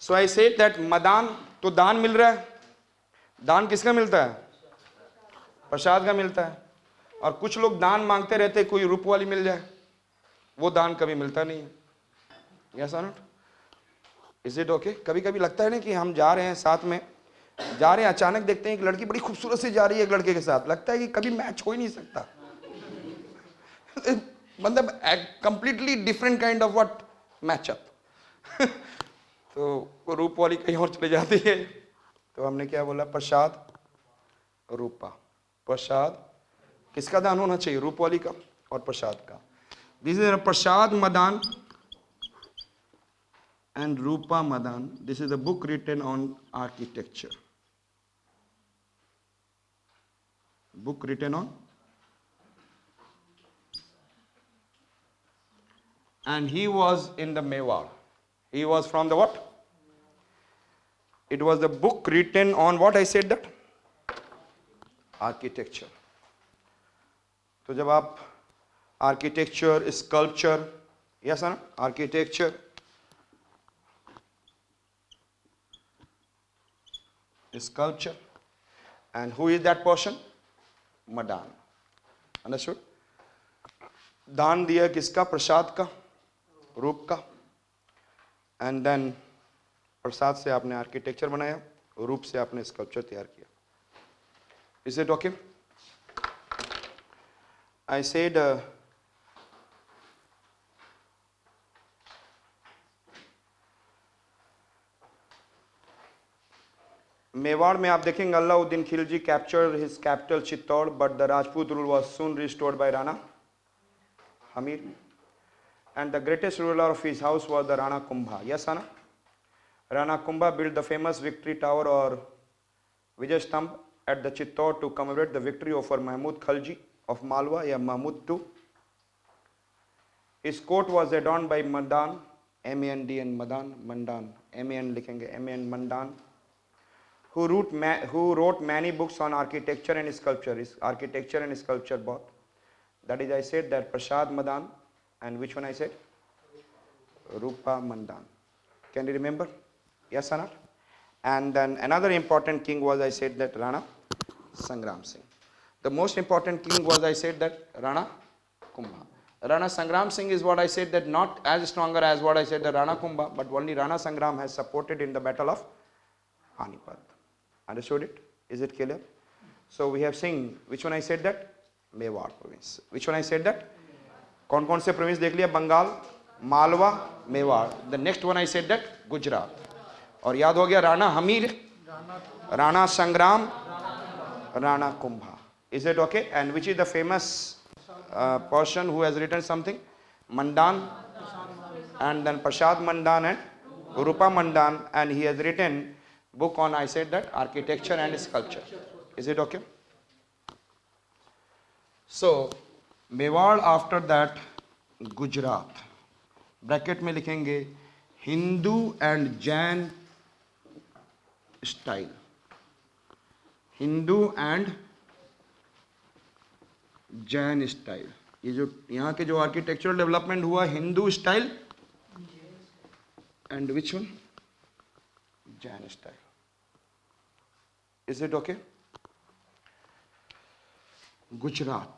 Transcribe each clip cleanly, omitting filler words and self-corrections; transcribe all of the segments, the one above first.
So I said that Madan, तो दान मिल रहा है, दान किसका मिलता है? प्रसाद का मिलता है। और कुछ लोग दान मांगते रहते कोई रूप वाली मिल जाए, वो दान कभी मिलता नहीं है। यस और नॉट? Is it okay? कभी कभी लगता है ना कि हम जा रहे हैं, साथ में जा रहे हैं, अचानक देखते हैं एक लड़की बड़ी खूबसूरत सी जा रही है एक लड़के के साथ, लगता है कि कभी मैच हो ही नहीं सकता। मतलब completely different kind of what matchup. तो रूप वाली कहीं और चले जाती है। तो हमने क्या बोला? प्रसाद रूपा। प्रसाद किसका दान होना चाहिए? रूप वाली का और प्रसाद का। This is Prasad Madan and Rupa Madan. This is a book written on architecture. Book written on, and he was in the Mewar. He was from the what? It was the book written on what? I said that? Architecture. तो जब आप architecture, sculpture, yes or no? Architecture, sculpture, and who is that person? Madan. Understood? दान दिया किसका? प्रसाद का, रूप का। And then प्रसाद से आपने आर्किटेक्चर बनाया, रूप से आपने स्कल्पचर तैयार किया। Is it okay? I said Mewar में आप देखेंगे Alauddin Khilji captured his capital Chittor, but the Rajput rule was soon restored bye Rana Hamir, and the greatest ruler of his house was the Rana Kumbha. Yes, Anna? Rana Kumbha built the famous victory tower or Vijay Stamp at the Chittor to commemorate the victory over Mahmud Khalji of Malwa, या Mahmud II. His court was adorned by Mandan, M-A-N-D-N, Madan, Mandan, M-A-N लिखेंगे, M-A-N, Mandan, who wrote many books on architecture and sculpture. Architecture and sculpture both. That is, I said that Prasad Madan, and which one I said? Rupa Mandan. Can you remember? Yes or not? And then another important king was, I said that Rana Sangram Singh. The most important king was, I said that Rana Kumbha. Rana Sangram Singh is what I said that not as stronger as what I said that Rana Kumbha, but only Rana Sangram has supported in the battle of Panipat. Understood it? Is it clear? So we have seen, which one I said that? Mewar province. Which one I said that? कौन कौन से province देख लिया? Bengal, Malwa, Mewar. The next one I said that Gujarat. और याद हो गया राणा हमीर, राणा संग्राम, Rana Kumbha. Is it okay? And which is the famous person who has written something? Mandan, and then Prasad Mandan and Rupa Mandan, and he has written book on, I said that, architecture and sculpture. Is it okay? So Mewar, after that Gujarat. Bracket में लिखेंगे Hindu and Jain style. Hindu and Jain style. ये जो यहाँ के जो architectural development हुआ, Hindu style and which one? Jain style. Is it okay? Gujarat,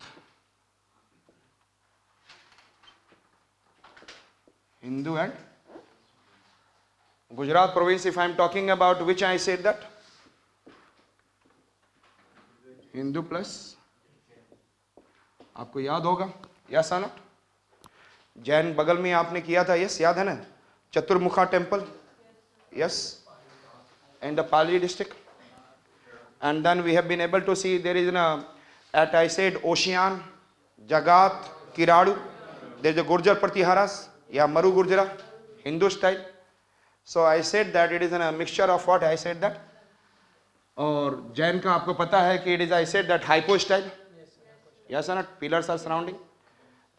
Hindu and Gujarat province. If I am talking about which I said that Hindu plus, आपको याद होगा? Yes or not? जैन बगल में आपने किया था, यस याद है ना? Chaturmukha temple, yes, in the Pali district. And then we have been able to see there is at I said Ocean, Jagat, Kiradu, there is a Gurjar Pratiharas, या Maru Gurjara, Hindu style. So I said that it is an mixture of what I said that. और जैन का आपको पता है कि it is, I said that, hypostyle. Yes not? Pillars are surrounding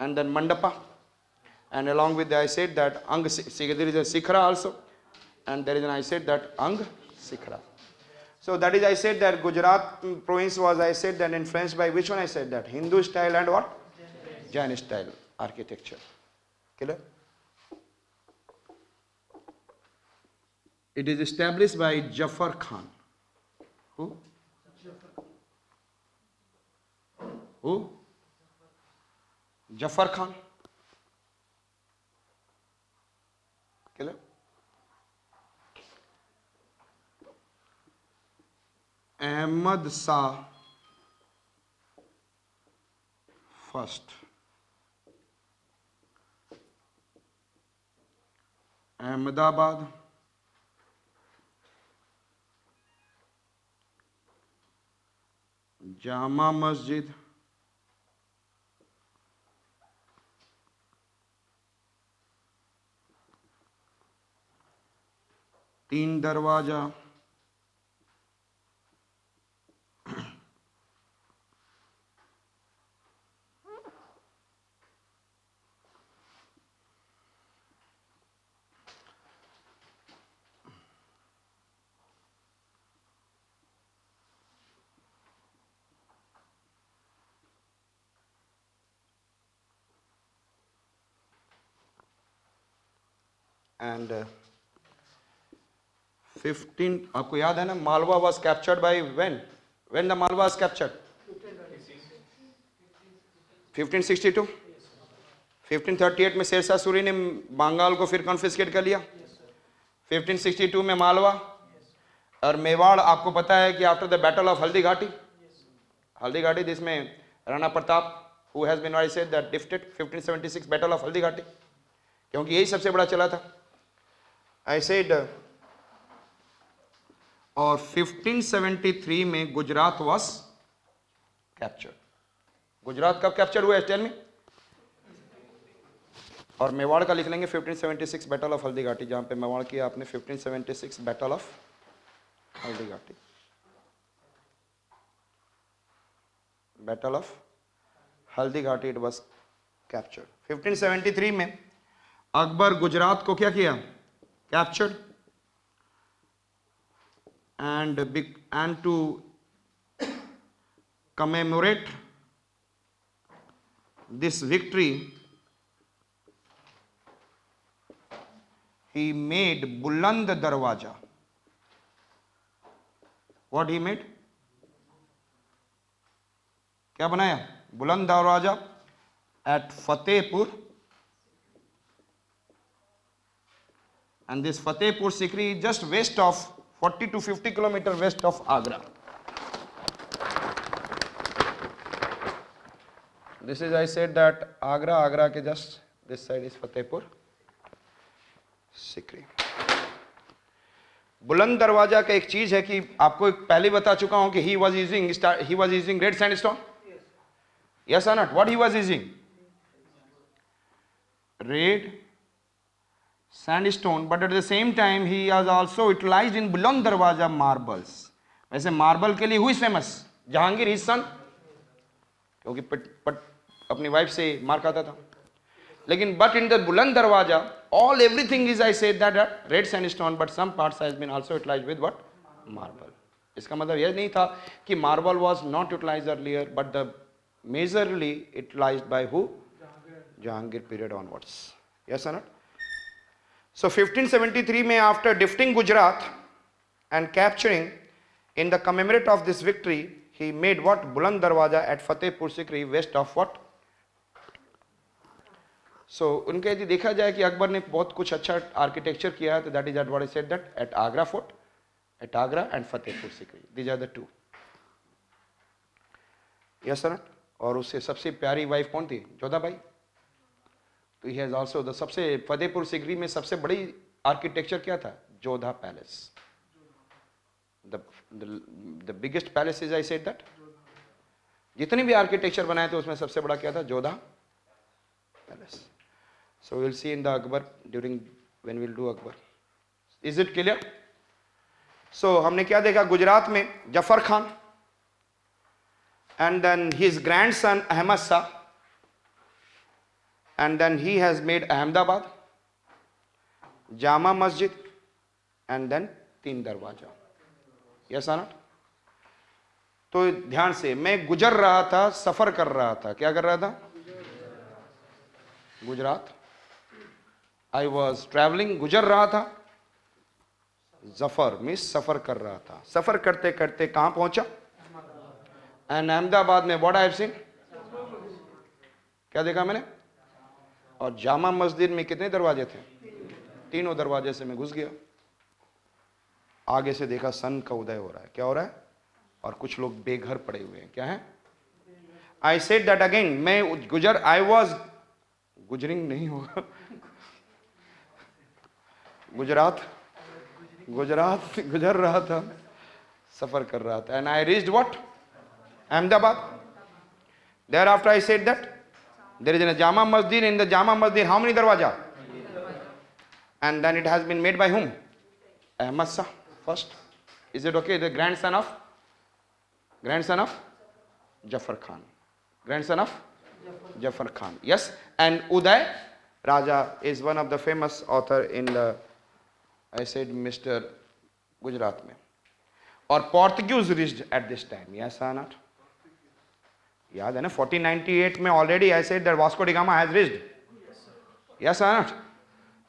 and then mandapa, and along with I said that ang, there is a shikhara also, and there is an I said that अंग shikhara. So that is, I said that Gujarat province was, I said that, influenced by which one? I said that Hindu style and what? Jain style architecture. Clear? It is established by Jafar Khan. Who? Who? Jafar Khan. Killer. Ahmad Shah first. Ahmedabad. Jama Masjid, तीन दरवाजा, and 15, आपको याद है ना, Malwa was captured by when the Malwa was captured 1562। 1538 में शेरशाह सूरी ने बंगाल को फिर कॉन्फिस्केट कर लिया। 1562 में मालवा और मेवाड़, आपको पता है कि after the battle of Haldi Ghati जिसमें Rana Pratap who has been I said that defeated 1576 battle of Haldi Ghati, क्योंकि यही सबसे बड़ा चला था आई सेड। और 1573 में गुजरात वॉज कैप्चर्ड। गुजरात कब कैप्चर हुआ टेल में? और मेवाड़ का लिख लेंगे 1576 बैटल ऑफ हल्दी घाटी, जहां पे मेवाड़ किया आपने 1576 बैटल ऑफ हल्दी घाटी, बैटल ऑफ हल्दी घाटी, इट वॉज कैप्चर्ड। 1573 में अकबर गुजरात को क्या किया? Captured, and to commemorate this victory he made Buland Darwaja. What he made? क्या बनाया? बुलंद दरवाजा at Fatehpur, and this Fatehpur Sikri is just west of 40 to 50 kilometer west of Agra. This is, I said that Agra ke just this side is Fatehpur Sikri. बुलंद दरवाजा का एक चीज है कि आपको पहले बता चुका हूं कि he was using red sandstone. Yes or not? What he was using? Red sandstone, but at the same time he has also utilized in बुलंद दरवाजा marbles. वैसे मार्बल के लिए who is famous? Jahangir, his son, क्योंकि पट अपनी wife से मार खाता था। लेकिन but in the बुलंद दरवाजा all everything is, I said that red sandstone, but some parts has been also utilized with what? Marble. इसका मतलब यह नहीं था कि marble was not utilized earlier, but the majorly utilized by who? Jahangir period onwards. Yes or not? So 1573 में after defeating Gujarat and capturing, in the commemorate of this victory, he made what? Buland Darwaja at Fatehpur Sikri, west of what? So उनके यदि देखा जाए कि अकबर ने बहुत कुछ अच्छा आर्किटेक्चर किया है, तो that is what I said that at Agra fort, at Agra and Fatehpur Sikri, these are the two. Yes or not? और उससे सबसे प्यारी वाइफ कौन थी? जोधा बाई. तो he has also the सबसे फतेहपुर सिकरी में सबसे बड़ी आर्किटेक्चर क्या था? Jodha palace. The biggest palace is, I said that. जितने भी आर्किटेक्चर बनाए थे उसमें सबसे बड़ा क्या था? Jodha palace. So we will see in the Akbar during when we will do Akbar. Is it clear? So हमने क्या देखा? गुजरात में Zafar Khan and then his grandson Ahmad Shah, and then he has made Ahmedabad, Jama Masjid, and then तीन दरवाजा. Yes or not? तो ध्यान से, मैं गुजर रहा था, सफर कर रहा था. क्या कर रहा था? गुजरात. I was traveling, गुजर रहा था. जफर मीन्स सफर कर रहा था। सफर करते करते कहां पहुंचा? एंड अहमदाबाद में व्हाट आई हैव सीन, क्या देखा मैंने? और जामा मस्जिद में कितने दरवाजे थे? तीनों दरवाजे से मैं घुस गया। आगे से देखा सन का उदय हो रहा है। क्या हो रहा है? और कुछ लोग बेघर पड़े हुए हैं। क्या है? आई सेड दैट अगेन, मैं गुजर, आई वॉज गुजरिंग नहीं होगा, गुजरात गुजरात गुजर रहा था, सफर कर रहा था। And I reached what? Ahmedabad. There after I said that there is a Jama Masjid. In the Jama Masjid, how many darwaja? And then it has been made by whom? Ahmad Shah first. Is it okay? The grandson of Jafar Khan. Grandson of Jafar Khan. Yes. And Uday Raja is one of the famous author in the, I said, Mr. Gujarat में. और Portuguese reached at this time. Yes or not? याद है ना? 1498 में already I said that Vasco da Gama has reached. Yes or not?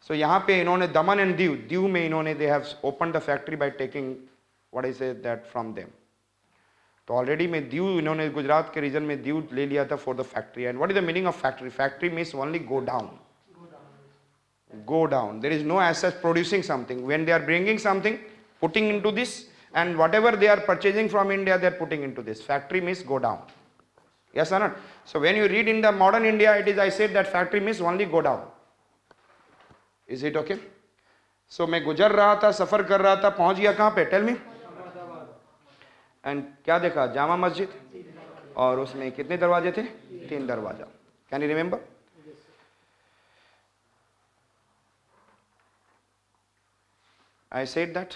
So यहाँ पे इन्होंने दमन and Diu में इन्होंने they have opened the factory by taking what I said that from them. तो ऑलरेडी में दीव इन्होंने गुजरात के रीजन में दीव ले लिया था for the factory. And what is the meaning of factory? Factory means only go down. Go down. There is no as such producing something. When they are bringing something, putting into this, and whatever they are purchasing from India, they are putting into this. Factory means go down. Yes or not? So when you read in the modern India, it is, I said that factory means only go down. Is it okay? So मैं गुजर रहा था, सफर कर रहा था, पहुंच गया कहां पे? Tell me. एंड क्या देखा? जामा मस्जिद. और उसमें कितने दरवाजे थे? 3 दरवाजा. Can you remember? I said that.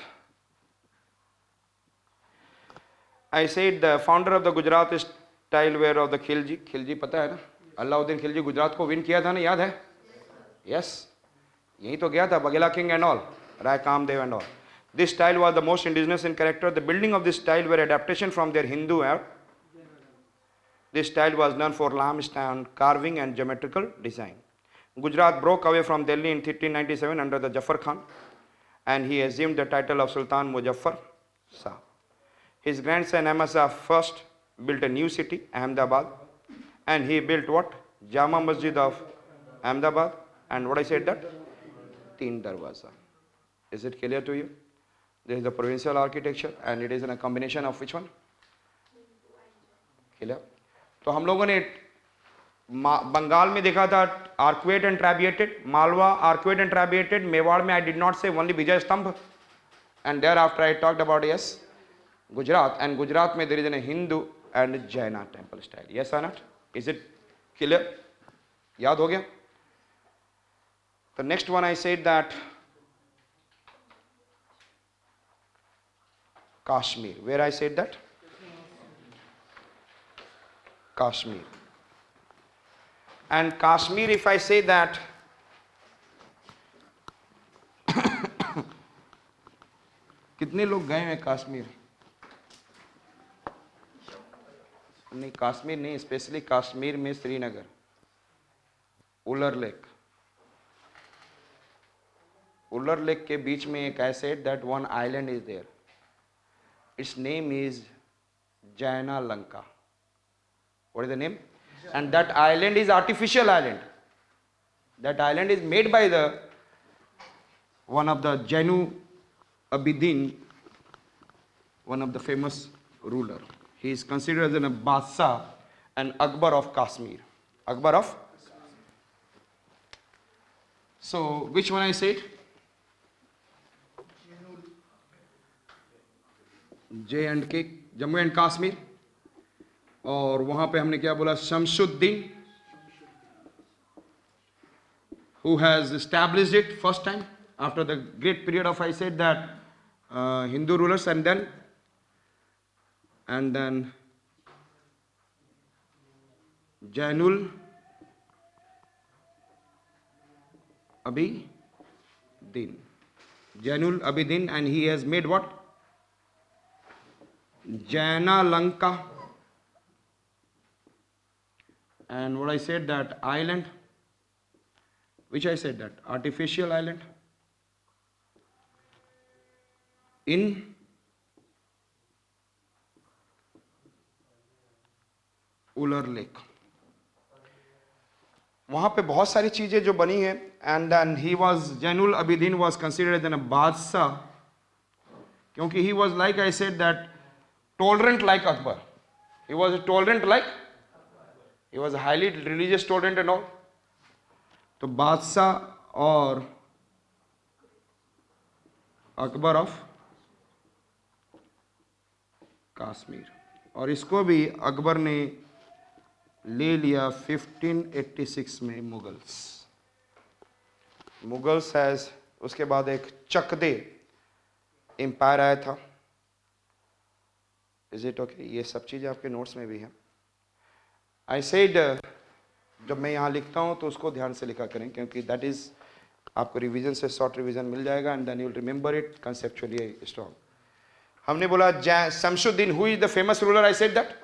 I said the founder of the Gujarat style wear of the Khilji. Khilji पता है ना? अलाउद्दीन खिलजी गुजरात को विन किया था ना, याद है? Yes. यही तो गया था, Baghela king and all, Rai Kamdev and all. This style was the most indigenous in character. The building of this style were adaptation from their Hindu era. This style was known for limestone carving and geometrical design. Gujarat broke away from Delhi in 1397 under the Jafar Khan, and he assumed the title of Sultan Muzaffar Shah. His grandson Ahmad Shah first built a new city, Ahmedabad, and he built what? Jama Masjid of Ahmedabad, and what I said that? Teen Darwaza. Is it clear to you? This is the provincial architecture, and it is in a combination of which one? Clear? तो हम लोगों ने बंगाल में देखा था arcuate and trabeated, Malwa arcuate and trabeated, Mewar में I did not say only Vijay Stambh, and there after I talked about yes Gujarat, and Gujarat में there is an Hindu and Jaina temple style. Yes और नॉट? Is it clear? याद हो गया? The next one I said that Kashmir. Where I said that? Kashmir. And Kashmir, if I say that कितने लोग गए हैं कश्मीर? नहीं, कश्मीर नहीं, स्पेशली कश्मीर में श्रीनगर, उलर लेक. उलर लेक के बीच में एक I said that one island is there. Its name is Jaina Lanka. What is the name? And that island is artificial island. That island is made by the one of the Jainu Abidin, one of the famous ruler. He is considered as a Badshah and Akbar of Kashmir. Akbar of. So which one I said? J&K, Jammu and Kashmir. और वहां पे हमने क्या बोला? Shamshuddin, who has established it first time after the great period of, I said that, Hindu rulers, and then Jainul Abidin. Jainul Abidin, and he has made what? Jaina Lanka. And what I said that island, which I said that artificial island, in Wular lake. वहां पे बहुत सारी चीजें जो बनी है, and then he was Zainul Abidin was considered an badshah, क्योंकि he was like I said that tolerant like Akbar. He was tolerant like, he was highly religious tolerant and all. तो बादशाह और अकबर ऑफ कश्मीर, और इसको भी अकबर ने ले लिया 1586 में मुगल्स हैज। उसके बाद एक चकदे एम्पायर आया था। Is it okay? ये सब चीज़ें आपके नोट्स में भी है। आई सेड जब मैं यहाँ लिखता हूँ तो उसको ध्यान से लिखा करें, क्योंकि दैट इज आपको रिवीजन से शॉर्ट रिवीजन मिल जाएगा, and then you will remember it conceptually strong. हमने बोला Shamshuddin, who is the famous ruler? I said that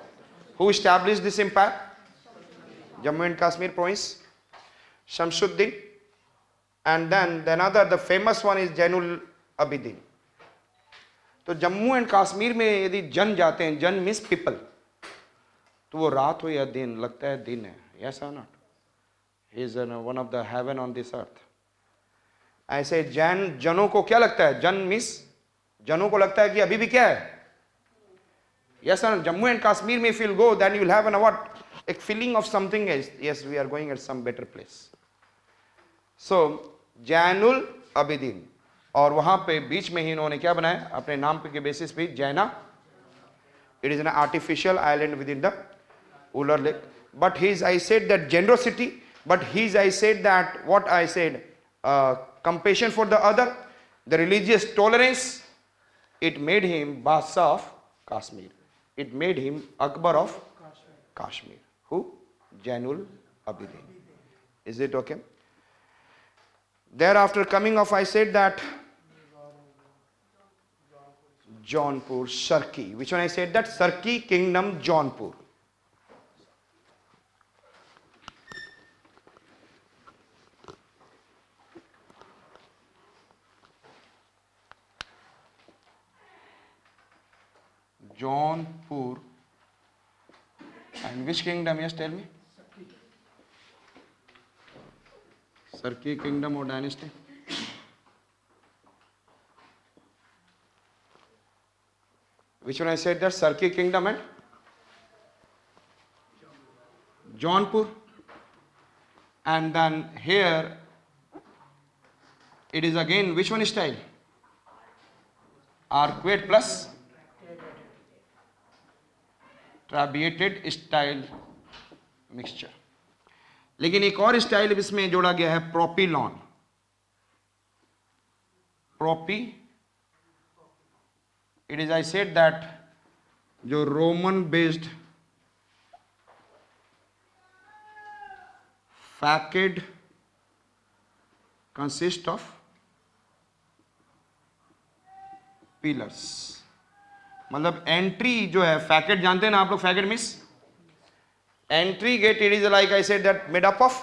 who established this empire? Jammu and Kashmir province, Shamsuddin, and then the another, the famous one is Jainul Abidin. तो Jammu and Kashmir में यदि जन जाते हैं, जन means people, तो वो रात हो या दिन, लगता है दिन है। यस और not? He is one of the heaven on this earth. ऐसे जैन जनों को क्या लगता है? जन मीन्स जनों को लगता है कि अभी भी क्या है? यस और जम्मू एंड कश्मीर में if you will go, then you will have an what, एक feeling of something is, yes we are going at some better place. So Zainul Abidin, और वहां पे बीच में ही इन्होंने क्या बनाया अपने नाम पे के बेसिस पे? Zaina. It is an artificial island within the Wular lake, but his I said that generosity, but his I said that what I said, compassion for the other, the religious tolerance, it made him Badshah of Kashmir. It made him Akbar of Kashmir. Who? Jainul Abidin. Is it okay? Thereafter coming of, I said that Jaunpur, Sarki. Which one I said that? Sarki Kingdom, Jaunpur. Jaunpur. And which kingdom? Yes, tell me. Sarki kingdom or dynasty? Which one I said that? Sarki kingdom and Jaunpur. And then here it is again which one style? Arcuate plus trabeated style mixture. लेकिन एक और style इसमें जोड़ा गया है, propylon. Propy, it is I said that जो Roman based facade consist of pillars. मतलब entry जो है, फैकेट जानते हैं ना आप लोग? Facade means entry gate, it is like I said that made up of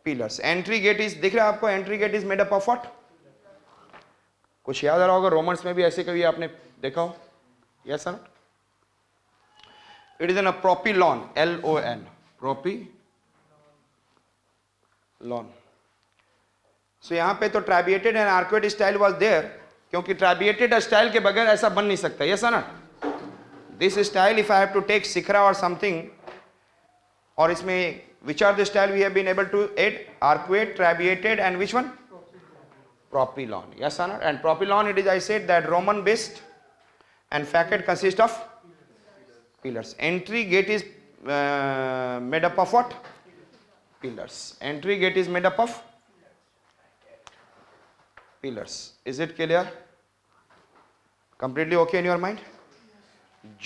pillars. Entry gate is, दिख रहा है आपको? Entry gate is made up of what? कुछ याद आ रहा होगा, रोमन्स में भी ऐसे कभी आपने देखा हो? Yes sir? It is an propylon, LON, propylon. So यहां पे तो trabeated and arcuate style was there, क्योंकि ट्राबिएटेड स्टाइल के बगैर ऐसा बन नहीं सकता। Yes sir? This style if I have to take shikhara और समथिंग, और इसमें which are the style we have been able to add? Arcuate, trabeated and which one? Propylon. Yes sir? And propylon, it is I said that Roman based and facet consist of pillars. Entry gate is made up of what? Pillars. Entry gate is made up of pillars. Is it clear? Completely okay in your mind?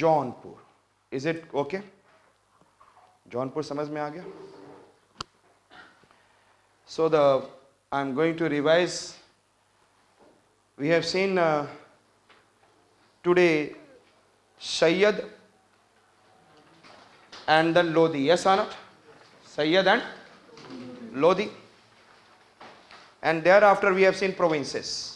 Jaunpur. Is it okay? Jaunpur समझ में आ गया? So I'm going to revise. We have seen today Sayyid and then Lodi. Yes or not? Sayyid and Lodi. And thereafter we have seen provinces.